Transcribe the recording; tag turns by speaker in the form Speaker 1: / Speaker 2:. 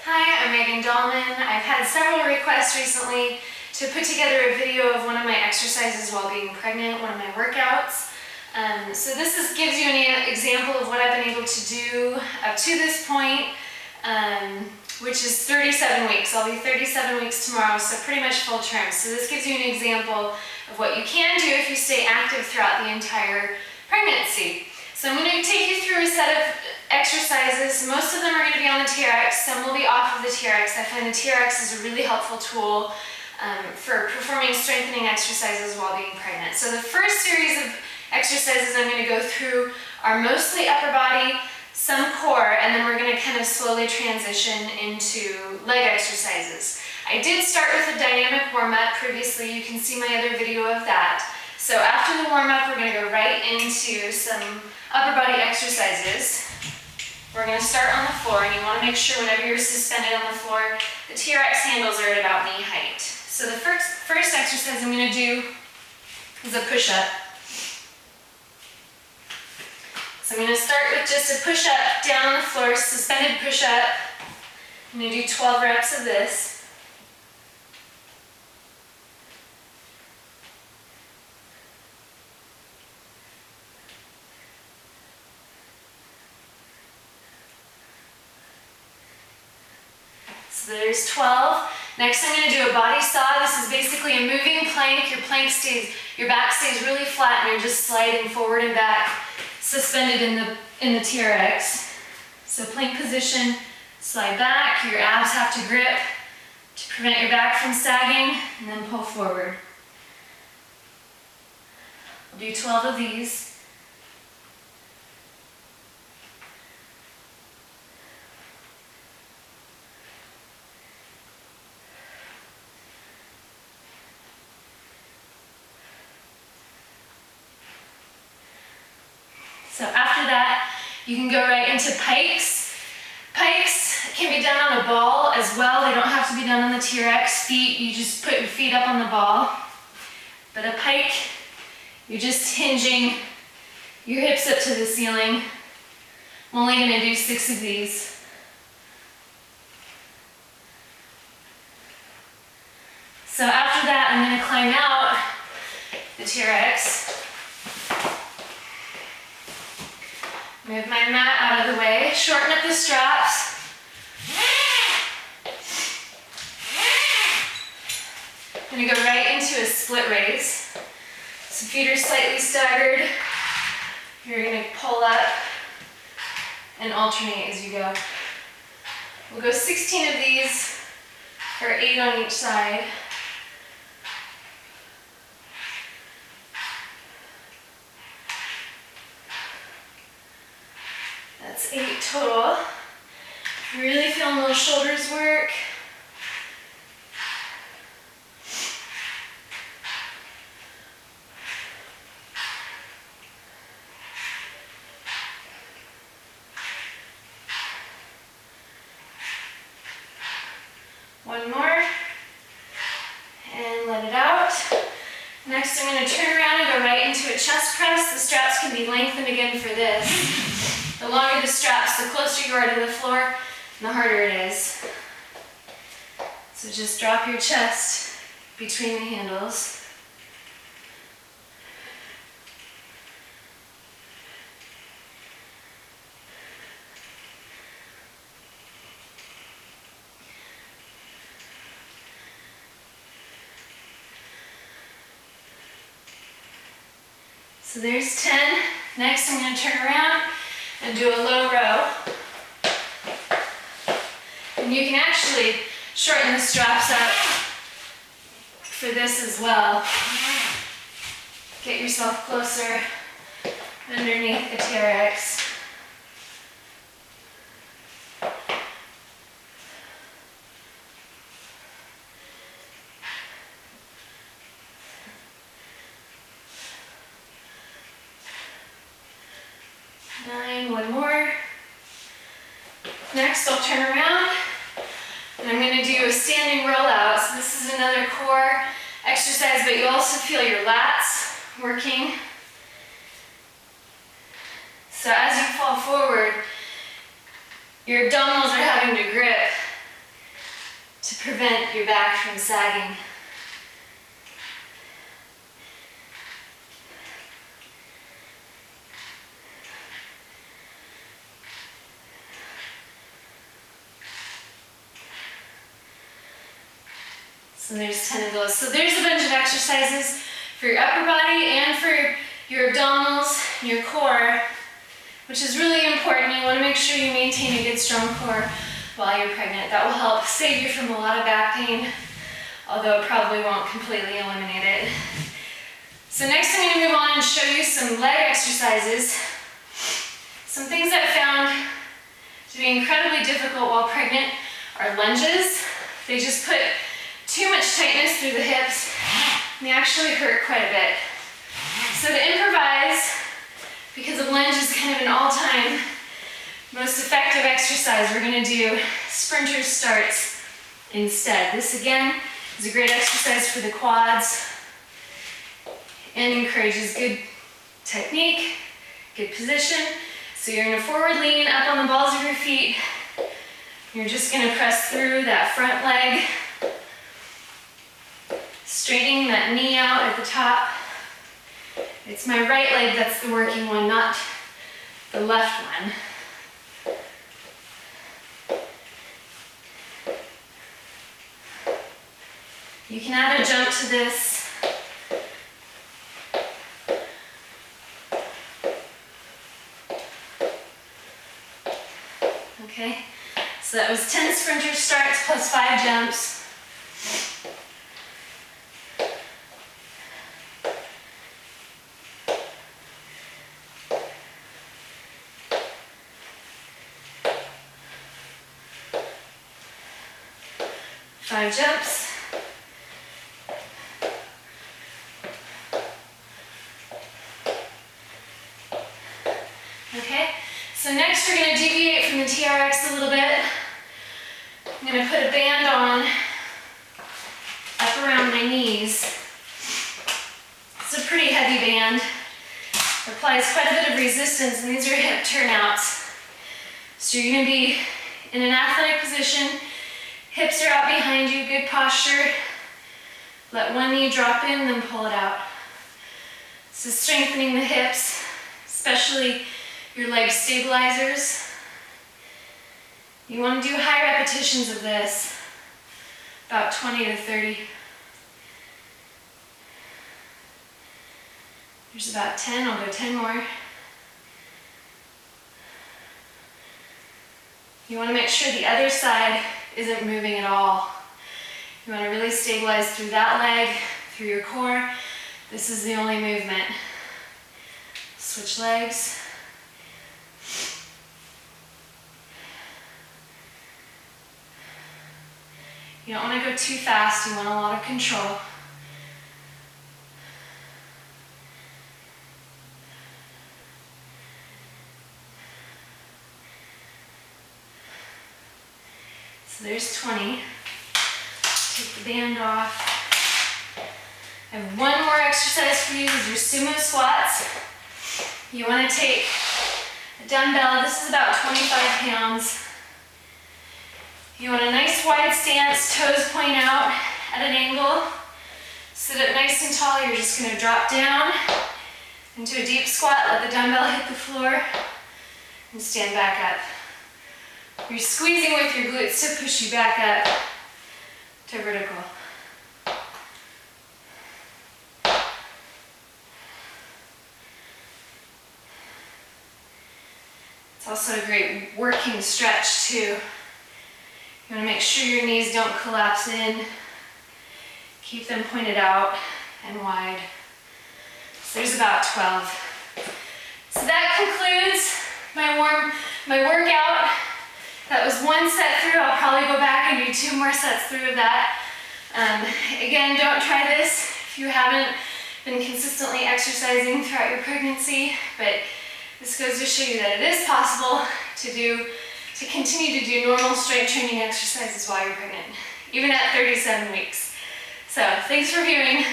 Speaker 1: Dahlman. I've had several requests recently to put together a video of one of my exercises while being pregnant, one of my workouts. So this gives you an example of what I've been able to do up to this point, which is 37 weeks. I'll be 37 weeks tomorrow, so pretty much full term. So this gives you an example of what you can do if you stay active throughout the entire pregnancy. So I'm going to take you through a set of exercises. Most of them are going to be on the TRX, some will be off of the TRX. I find the TRX is a really helpful tool for performing strengthening exercises while being pregnant. So the first series of exercises I'm going to go through are mostly upper body, some core, and then we're going to kind of slowly transition into leg exercises. I did start with a dynamic warm-up previously. You can see my other video of that. So after the warm-up, we're going to go right into some upper body exercises. We're going to start on the floor, and you want to make sure whenever you're suspended on the floor, the TRX handles are at about knee height. So the first exercise I'm going to do is a push-up. So I'm going to start with just a push-up down on the floor, suspended push-up. I'm going to do 12 reps of this. So there's 12. Next I'm going to do a body saw. This is basically a moving plank. Your back stays really flat and you're just sliding forward and back, suspended in the TRX. So plank position, slide back. Your abs have to grip to prevent your back from sagging, and then pull forward. We'll do 12 of these. So after that, you can go right into pikes. Pikes can be done on a ball as well. They don't have to be done on the TRX. Feet, you just put your feet up on the ball. But a pike, you're just hinging your hips up to the ceiling. I'm only going to do 6 of these. So after that, I'm going to climb out the TRX. Move my mat out of the way, shorten up the straps. I'm going to go right into a split raise. So feet are slightly staggered. You're going to pull up and alternate as you go. We'll go 16 of these, or 8 on each side. That's 8 total. Really feeling those shoulders work. One more, and let it out. Next I'm going to turn around and go right into a chest press. The straps can be lengthened again for this. The longer the straps, the closer you are to the floor, the harder it is. So just drop your chest between the handles. So there's 10. Next I'm going to turn around and do a low row. And you can actually shorten the straps up for this as well. Get yourself closer underneath the TRX. One more. Next, I'll turn around and I'm going to do a standing roll out. So this is another core exercise, but you also feel your lats working. So as you fall forward, your abdominals are having to grip prevent your back from sagging. So there's 10 of those. So there's a bunch of exercises for your upper body and for your abdominals, your core, which is really important. You want to make sure you maintain a good strong core while you're pregnant. That will help save you from a lot of back pain, although it probably won't completely eliminate it. So next I'm going to move on and show you some leg exercises. Some things I've found to be incredibly difficult while pregnant are lunges. They just put too much tightness through the hips, and they actually hurt quite a bit. So to improvise, because a lunge is kind of an all-time most effective exercise, we're going to do sprinter starts instead. This again is a great exercise for the quads and encourages good technique, good position. So you're in a forward lean, up on the balls of your feet. You're just going to press through that front leg, straightening that knee out at the top. It's my right leg that's the working one, not the left one. You can add a jump to this. Okay, so that was 10 sprinter starts plus 5 jumps. Five jumps. Okay, so next we're going to deviate from the TRX a little bit. I'm going to put a band on up around my knees. It's a pretty heavy band. It applies quite a bit of resistance, and these are hip turnouts. So you're going to be in an athletic position. Hips are out behind you, good posture. Let one knee drop in, then pull it out. This is strengthening the hips, especially your leg stabilizers. You want to do high repetitions of this, about 20 to 30. There's about 10, I'll go 10 more. You want to make sure the other side isn't moving at all. You want to really stabilize through that leg, through your core. This is the only movement. Switch legs. You don't want to go too fast. You want a lot of control. So there's 20. Take the band off. I have one more exercise for you. These are sumo squats. You want to take a dumbbell. This is about 25 pounds. You want a nice wide stance, toes point out at an angle. Sit up nice and tall. You're just going to drop down into a deep squat. Let the dumbbell hit the floor and stand back up. You're squeezing with your glutes to push you back up to vertical. It's also a great working stretch too. You want to make sure your knees don't collapse in. Keep them pointed out and wide. So there's about 12. So that concludes my workout. That was one set through. I'll probably go back and do 2 more sets through of that. Again, don't try this if you haven't been consistently exercising throughout your pregnancy, but this goes to show you that it is possible to continue to do normal strength training exercises while you're pregnant, even at 37 weeks. So thanks for viewing.